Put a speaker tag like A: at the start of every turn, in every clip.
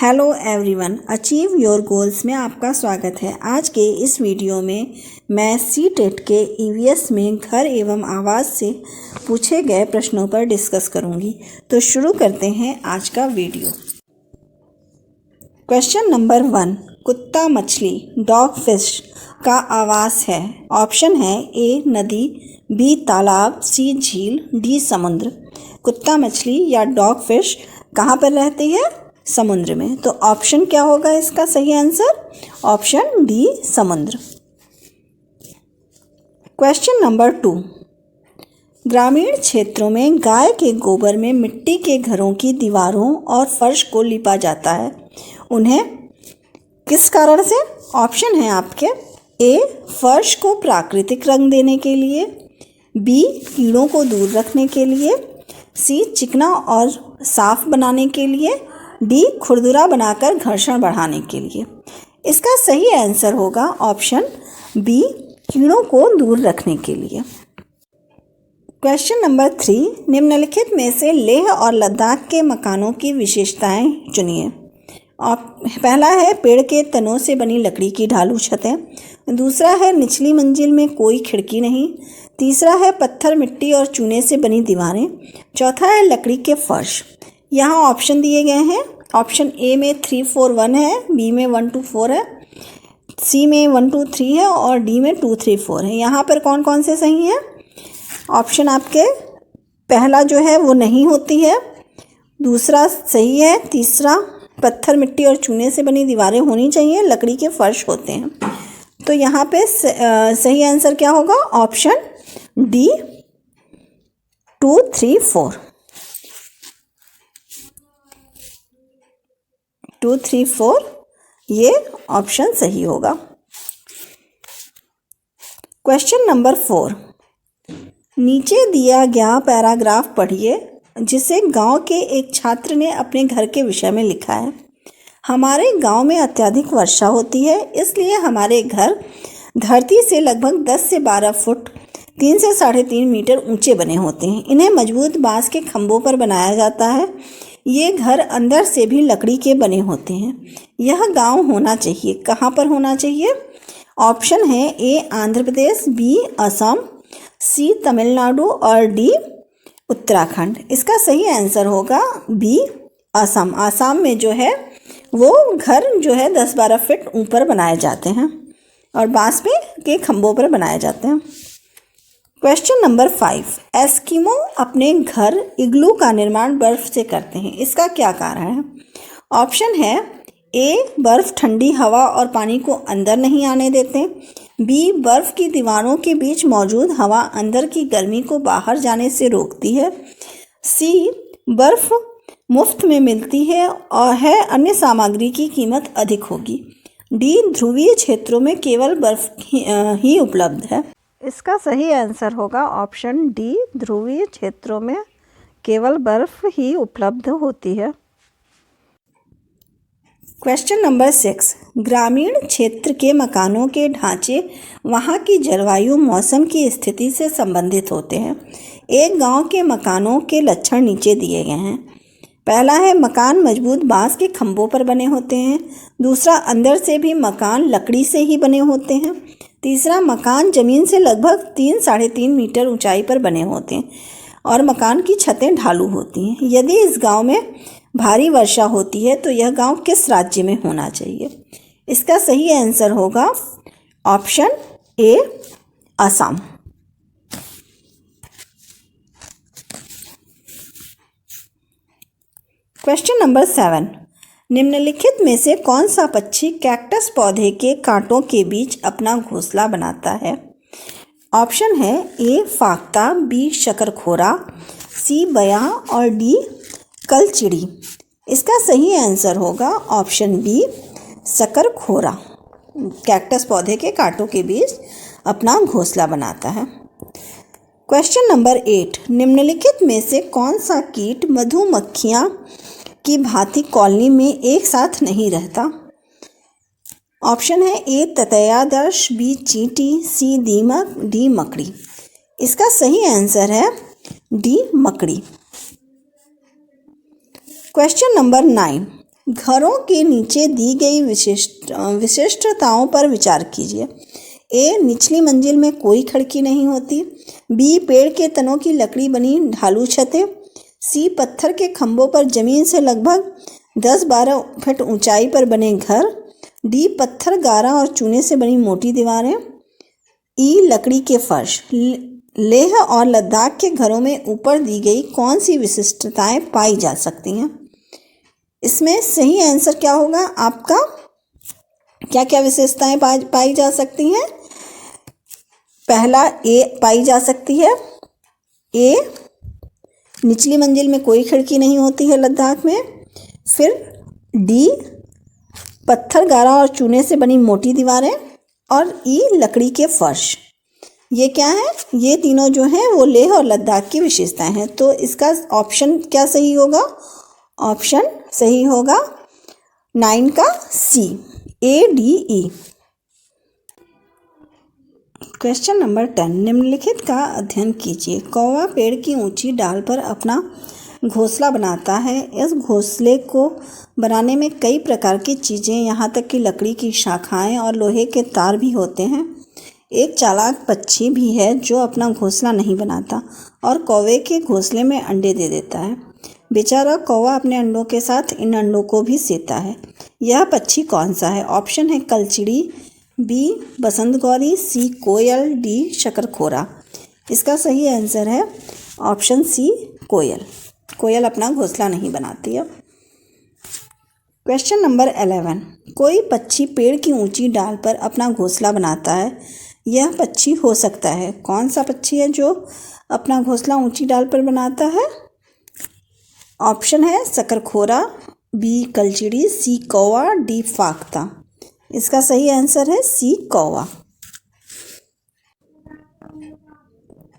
A: Hello everyone, achieve your goals में आपका स्वागत है। आज के इस वीडियो में मैं सी-टेट के ईवीएस में घर एवं आवास से पूछे गए प्रश्नों पर डिस्कस करूंगी। तो शुरू करते हैं आज का वीडियो। क्वेश्चन नंबर 1, कुत्ता मछली डॉग फिश का आवास है। ऑप्शन है ए नदी, बी तालाब, सी झील, डी समुद्र। कुत्ता मछली या डॉग फिश कहाँ पर रहती है? समुद्र में। तो ऑप्शन क्या होगा इसका सही आंसर? ऑप्शन डी समुद्र। क्वेश्चन नंबर 2, ग्रामीण क्षेत्रों में गाय के गोबर में मिट्टी के घरों की दीवारों और फर्श को लिपा जाता है। उन्हें किस कारण से? ऑप्शन है आपके ए फर्श को प्राकृतिक रंग देने के लिए, बी कीड़ों को दूर रखने के लिए, सी चिकना और साफ बनाने के लिए, डी खुरदुरा बनाकर घर्षण बढ़ाने के लिए। इसका सही आंसर होगा ऑप्शन बी कीड़ों को दूर रखने के लिए। क्वेश्चन नंबर 3, निम्नलिखित में से लेह और लद्दाख के मकानों की विशेषताएं चुनिए। पहला है पेड़ के तनों से बनी लकड़ी की ढालू छतें, दूसरा है निचली मंजिल में कोई खिड़की नहीं, तीसरा है पत्थर मिट्टी और चूने से बनी दीवारें, चौथा है लकड़ी के फर्श। यहाँ ऑप्शन दिए गए हैं। ऑप्शन ए में 3, 4, 1 है, बी में 1, 2, 4 है, सी में 1, 2, 3 है और डी में 2, 3, 4 है। यहाँ पर कौन कौन से सही हैं? ऑप्शन आपके पहला जो है वो नहीं होती है, दूसरा सही है, तीसरा पत्थर मिट्टी और चूने से बनी दीवारें होनी चाहिए, लकड़ी के फर्श होते हैं। तो यहाँ पे सही आंसर क्या होगा? Option D 2, 3, 4। 2, 3, 4 ये ऑप्शन सही होगा। क्वेश्चन नंबर 4, नीचे दिया गया पैराग्राफ पढ़िए जिसे गांव के एक छात्र ने अपने घर के विषय में लिखा है। हमारे गांव में अत्यधिक वर्षा होती है, इसलिए हमारे घर धरती से लगभग 10 से 12 फुट 3 से 3.5 मीटर ऊंचे बने होते हैं। इन्हें मजबूत बांस के खंभों पर बनाया जाता है। ये घर अंदर से भी लकड़ी के बने होते हैं। यह गांव होना चाहिए, कहाँ पर होना चाहिए? ऑप्शन है ए आंध्र प्रदेश, बी असम, सी तमिलनाडु और डी उत्तराखंड। इसका सही आंसर होगा बी असम। आसाम में जो है वो घर जो है 10-12 फीट ऊपर बनाए जाते हैं और बांस के खंभों पर बनाए जाते हैं। क्वेश्चन नंबर 5, एस्किमो अपने घर इग्लू का निर्माण बर्फ से करते हैं। इसका क्या कारण है? ऑप्शन है ए बर्फ ठंडी हवा और पानी को अंदर नहीं आने देते, बी बर्फ की दीवारों के बीच मौजूद हवा अंदर की गर्मी को बाहर जाने से रोकती है, सी बर्फ मुफ्त में मिलती है और है अन्य सामग्री की कीमत अधिक होगी, डी ध्रुवीय क्षेत्रों में केवल बर्फ ही उपलब्ध है। इसका सही आंसर होगा ऑप्शन डी ध्रुवीय क्षेत्रों में केवल बर्फ ही उपलब्ध होती है। क्वेश्चन नंबर 6, ग्रामीण क्षेत्र के मकानों के ढांचे वहां की जलवायु मौसम की स्थिति से संबंधित होते हैं। एक गांव के मकानों के लक्षण नीचे दिए गए हैं। पहला है मकान मजबूत बांस के खंभों पर बने होते हैं, दूसरा अंदर से भी मकान लकड़ी से ही बने होते हैं, तीसरा मकान जमीन से लगभग 3-3.5 मीटर ऊंचाई पर बने होते हैं और मकान की छतें ढालू होती हैं। यदि इस गांव में भारी वर्षा होती है तो यह गांव किस राज्य में होना चाहिए? इसका सही आंसर होगा option A Assam. Question number 7, निम्नलिखित में से कौन सा पक्षी कैक्टस पौधे के कांटों के बीच अपना घोंसला बनाता है? ऑप्शन है ए फाख्ता, बी शकरखोरा, सी बया और डी कलचिड़ी। इसका सही आंसर होगा ऑप्शन बी शकरखोरा। कैक्टस पौधे के कांटों के बीच अपना घोंसला बनाता है। क्वेश्चन नंबर 8, निम्नलिखित में से कौन सा कीट मधुमक्खियाँ की भांति कॉलोनी में एक साथ नहीं रहता? ऑप्शन है ए ततैयादर्श, बी चींटी, सी दीमक, डी मकड़ी। इसका सही आंसर है डी मकड़ी। क्वेश्चन नंबर 9, घरों के नीचे दी गई विशिष्टताओं पर विचार कीजिए। ए, निचली मंजिल में कोई खिड़की नहीं होती। बी, पेड़ के तनों की लकड़ी बनी ढालू छतें। सी, पत्थर के खंभों पर जमीन से लगभग 10-12 फीट ऊंचाई पर बने घर। डी, पत्थर, गारा और चूने से बनी मोटी दीवारें। ई, लकड़ी के फर्श। लेह और लद्दाख के घरों में ऊपर दी गई कौन सी विशिष्टताएं पाई जा सकती हैं? इसमें सही आंसर क्या होगा आपका? क्या क्या विशेषताएं पाई जा सकती हैं? पहला ए पाई जा सकती है। ए, निचली मंजिल में कोई खिड़की नहीं होती है लद्दाख में। फिर डी, पत्थर, गारा और चूने से बनी मोटी दीवारें। और ई, लकड़ी के फर्श। ये क्या है? ये तीनों जो हैं वो लेह और लद्दाख की विशेषताएं हैं। तो इसका ऑप्शन क्या सही होगा? ऑप्शन सही होगा 9 का सी, ADE। क्वेश्चन नंबर 10, निम्नलिखित का अध्ययन कीजिए। कौवा पेड़ की ऊंची डाल पर अपना घोंसला बनाता है। इस घोंसले को बनाने में कई प्रकार की चीज़ें, यहाँ तक कि लकड़ी की शाखाएं और लोहे के तार भी होते हैं। एक चालाक पक्षी भी है जो अपना घोंसला नहीं बनाता और कौवे के घोंसले में अंडे दे देता है। बेचारा कौवा अपने अंडों के साथ इन अंडों को भी सेता है। यह पक्षी कौन सा है? ऑप्शन है कलचिड़ी, बी, बसंत गौरी, सी, कोयल, डी, शकरखोरा। इसका सही आंसर है ऑप्शन सी, कोयल। कोयल अपना घोंसला नहीं बनाती है। क्वेश्चन नंबर 11, कोई पक्षी पेड़ की ऊंची डाल पर अपना घोंसला बनाता है। यह पक्षी हो सकता है, कौन सा पक्षी है जो अपना घोंसला ऊंची डाल पर बनाता है? ऑप्शन है शकरखोरा, बी, कलचिड़ी, सी, कौवा, डी, फाख्ता। इसका सही आंसर है सी, कौवा।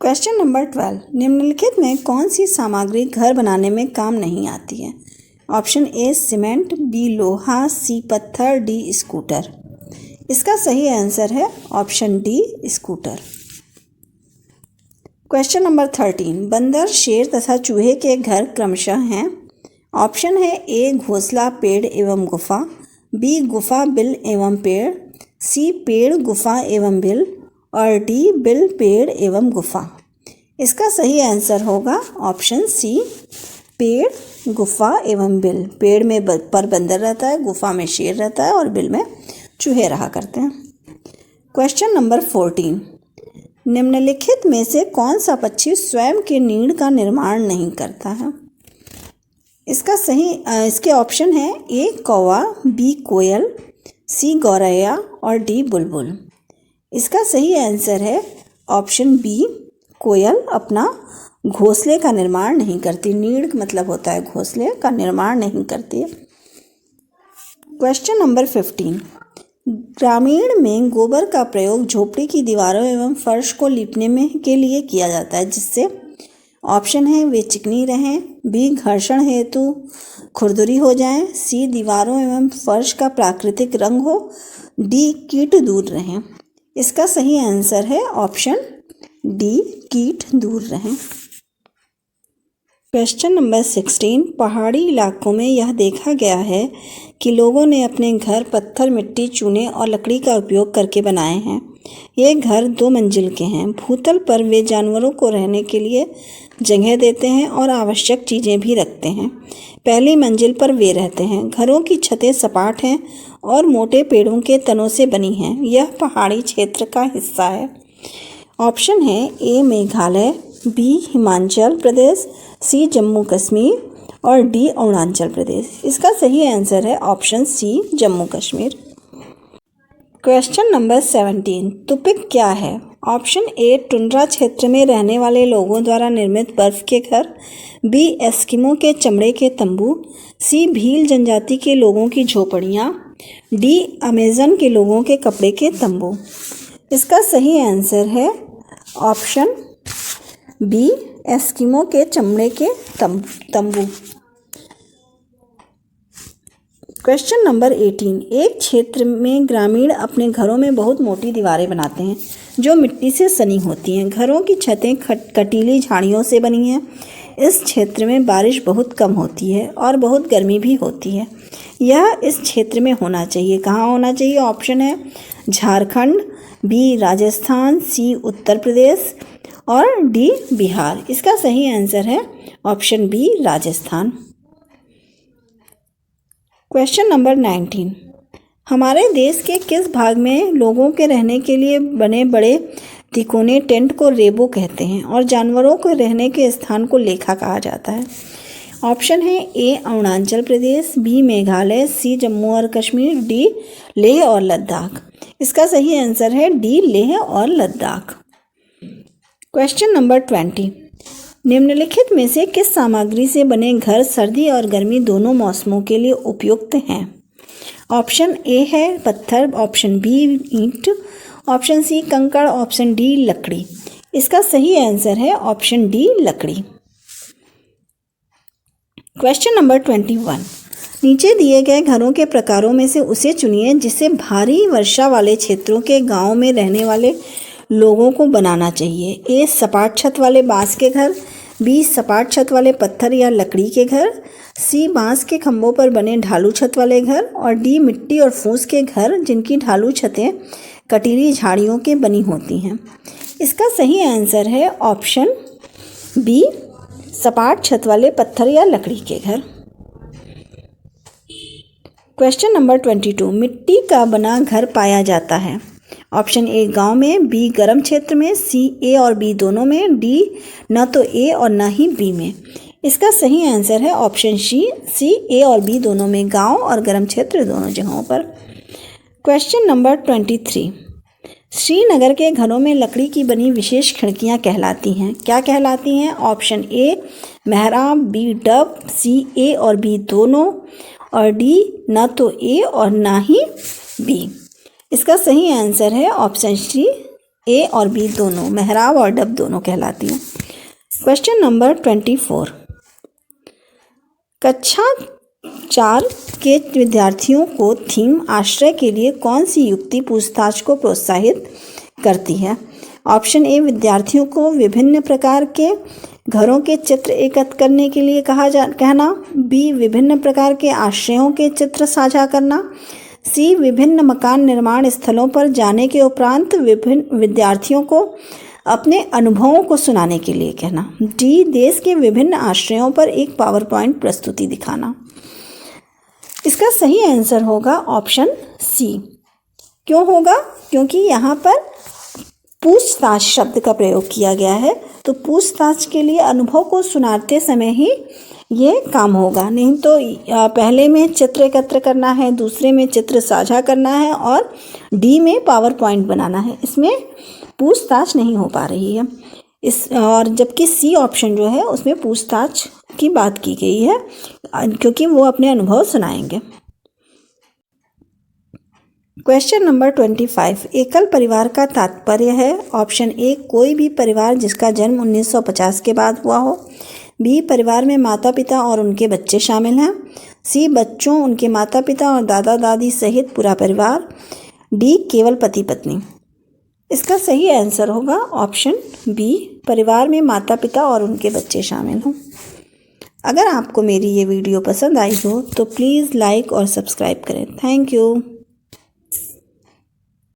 A: क्वेश्चन नंबर 12, निम्नलिखित में कौन सी सामग्री घर बनाने में काम नहीं आती है? ऑप्शन ए, सीमेंट, बी, लोहा, सी, पत्थर, डी, स्कूटर। इसका सही आंसर है option D, scooter. Question number 13, बंदर, शेर तथा चूहे के घर क्रमशः हैं। ऑप्शन है ए, घोंसला, पेड़ एवं गुफा, बी, गुफा, बिल एवं पेड़, सी, पेड़, गुफा एवं बिल, और डी, बिल, पेड़ एवं गुफा। इसका सही आंसर होगा ऑप्शन सी, पेड़, गुफा एवं बिल। पेड़ में पर बंदर रहता है, गुफा में शेर रहता है और बिल में चूहे रहा करते हैं। क्वेश्चन नंबर 14, निम्नलिखित में से कौन सा पक्षी स्वयं के नीड़ का निर्माण नहीं करता है? इसके ऑप्शन है ए, कौवा, बी, कोयल, सी, गौरैया और डी, बुलबुल। इसका सही आंसर है ऑप्शन बी, कोयल अपना घोंसले का निर्माण नहीं करती। नीड़ मतलब होता है घोंसले का निर्माण नहीं करती है। क्वेश्चन नंबर 15, ग्रामीण में गोबर का प्रयोग झोपड़ी की दीवारों एवं फर्श को लीपने के लिए किया जाता है, जिससे ऑप्शन है वे चिकनी रहें, बी, घर्षण हेतु खुरदुरी हो जाएं, सी, दीवारों एवं फर्श का प्राकृतिक रंग हो, डी, कीट दूर रहें। इसका सही आंसर है ऑप्शन डी, कीट दूर रहें। क्वेश्चन नंबर 16, पहाड़ी इलाकों में यह देखा गया है कि लोगों ने अपने घर पत्थर, मिट्टी, चूने और लकड़ी का उपयोग करके बनाए हैं। ये घर 2 मंजिल के हैं। भूतल पर वे जानवरों को रहने के लिए जगह देते हैं और आवश्यक चीज़ें भी रखते हैं। पहली मंजिल पर वे रहते हैं। घरों की छतें सपाट हैं और मोटे पेड़ों के तनों से बनी हैं। यह पहाड़ी क्षेत्र का हिस्सा है। ऑप्शन है A, Meghalaya, B, Himachal Pradesh, C, Jammu Kashmir और डी, अरुणाचल प्रदेश। इसका सही आंसर है option C, Jammu Kashmir. Question number 17, तुपिक क्या है? ऑप्शन ए, टुंड्रा क्षेत्र में रहने वाले लोगों द्वारा निर्मित बर्फ के घर, बी, एस्किमो के चमड़े के तंबू, सी, भील जनजाति के लोगों की झोपड़ियाँ, डी, अमेज़न के लोगों के कपड़े के तंबू। इसका सही आंसर है ऑप्शन बी, एस्किमो के चमड़े के तंबू। क्वेश्चन नंबर 18, एक क्षेत्र में ग्रामीण अपने घरों में बहुत मोटी दीवारें बनाते हैं जो मिट्टी से सनी होती हैं। घरों की छतें कटीली झाड़ियों से बनी हैं। इस क्षेत्र में बारिश बहुत कम होती है और बहुत गर्मी भी होती है। यह इस क्षेत्र में होना चाहिए। कहाँ होना चाहिए? ऑप्शन है झारखंड, बी राजस्थान, सी उत्तर प्रदेश और डी बिहार। इसका सही आंसर है option B Rajasthan. Question number 19, हमारे देश के किस भाग में लोगों के रहने के लिए बने बड़े तिकोने टेंट को रेबो कहते हैं और जानवरों के रहने के स्थान को लेखा कहा जाता है? ऑप्शन है ए अरुणाचल प्रदेश, बी मेघालय, सी जम्मू और कश्मीर, डी लेह और लद्दाख। इसका सही आंसर है डी लेह और लद्दाख। क्वेश्चन नंबर 20, निम्नलिखित में से किस सामग्री से बने घर सर्दी और गर्मी दोनों मौसमों के लिए उपयुक्त हैं? ऑप्शन ए है पत्थर, ऑप्शन बी ईंट, ऑप्शन सी कंकड़, ऑप्शन डी लकड़ी। इसका सही आंसर है ऑप्शन डी लकड़ी। क्वेश्चन नंबर 21, नीचे दिए गए घरों के प्रकारों में से उसे चुनिए जिसे भारी वर्षा वाले क्षेत्रों के गांव में रहने वाले लोगों को बनाना चाहिए। ए सपाट छत वाले बांस के घर, बी सपाट छत वाले पत्थर या लकड़ी के घर, सी बांस के खंभों पर बने ढालू छत वाले घर और डी मिट्टी और फूस के घर जिनकी ढालू छतें कटीली झाड़ियों के बनी होती हैं। इसका सही आंसर है ऑप्शन बी सपाट छत वाले पत्थर या लकड़ी के घर। क्वेश्चन नंबर 22, मिट्टी का बना घर पाया जाता है? ऑप्शन ए गांव में, बी गर्म क्षेत्र में, सी ए और बी दोनों में, डी न तो ए और न ही बी में। इसका सही आंसर है ऑप्शन सी ए और बी दोनों में, गांव और गर्म क्षेत्र दोनों जगहों पर। क्वेश्चन नंबर 23, श्रीनगर के घरों में लकड़ी की बनी विशेष खिड़कियां कहलाती हैं? क्या कहलाती हैं? ऑप्शन ए मेहराब, बी डब, सी ए और बी दोनों और डी न तो ए और ना ही बी। इसका सही आंसर है ऑप्शन सी ए और बी दोनों, मेहराब और डब दोनों कहलाती हैं। क्वेश्चन नंबर 24, कक्षा 4 के विद्यार्थियों को थीम आश्रय के लिए कौन सी युक्ति पूछताछ को प्रोत्साहित करती है? ऑप्शन ए विद्यार्थियों को विभिन्न प्रकार के घरों के चित्र एकत्र करने के लिए कहना, बी विभिन्न प्रकार के आश्रयों के चित्र साझा करना, सी विभिन्न मकान निर्माण स्थलों पर जाने के उपरांत विभिन्न विद्यार्थियों को अपने अनुभवों को सुनाने के लिए कहना, डी देश के विभिन्न आश्रयों पर एक पावर पॉइंट प्रस्तुति दिखाना। इसका सही आंसर होगा ऑप्शन सी। क्यों होगा? क्योंकि यहाँ पर पूछताछ शब्द का प्रयोग किया गया है, तो पूछताछ के लिए अनुभव को सुनाते समय ही ये काम होगा, नहीं तो पहले में चित्र एकत्र करना है, दूसरे में चित्र साझा करना है और डी में पावर पॉइंट बनाना है। इसमें पूछताछ नहीं हो पा रही है और जबकि सी ऑप्शन जो है उसमें पूछताछ की बात की गई है क्योंकि वो अपने अनुभव सुनाएंगे। क्वेश्चन नंबर 25, एकल परिवार का तात्पर्य है? ऑप्शन ए कोई भी परिवार जिसका जन्म 1950 के बाद हुआ हो, बी परिवार में माता पिता और उनके बच्चे शामिल हैं, सी बच्चों, उनके माता पिता और दादा दादी सहित पूरा परिवार, डी केवल पति पत्नी। इसका सही आंसर होगा ऑप्शन बी परिवार में माता पिता और उनके बच्चे शामिल हों। अगर आपको मेरी ये वीडियो पसंद आई हो तो प्लीज़ लाइक और सब्सक्राइब करें। Thank you.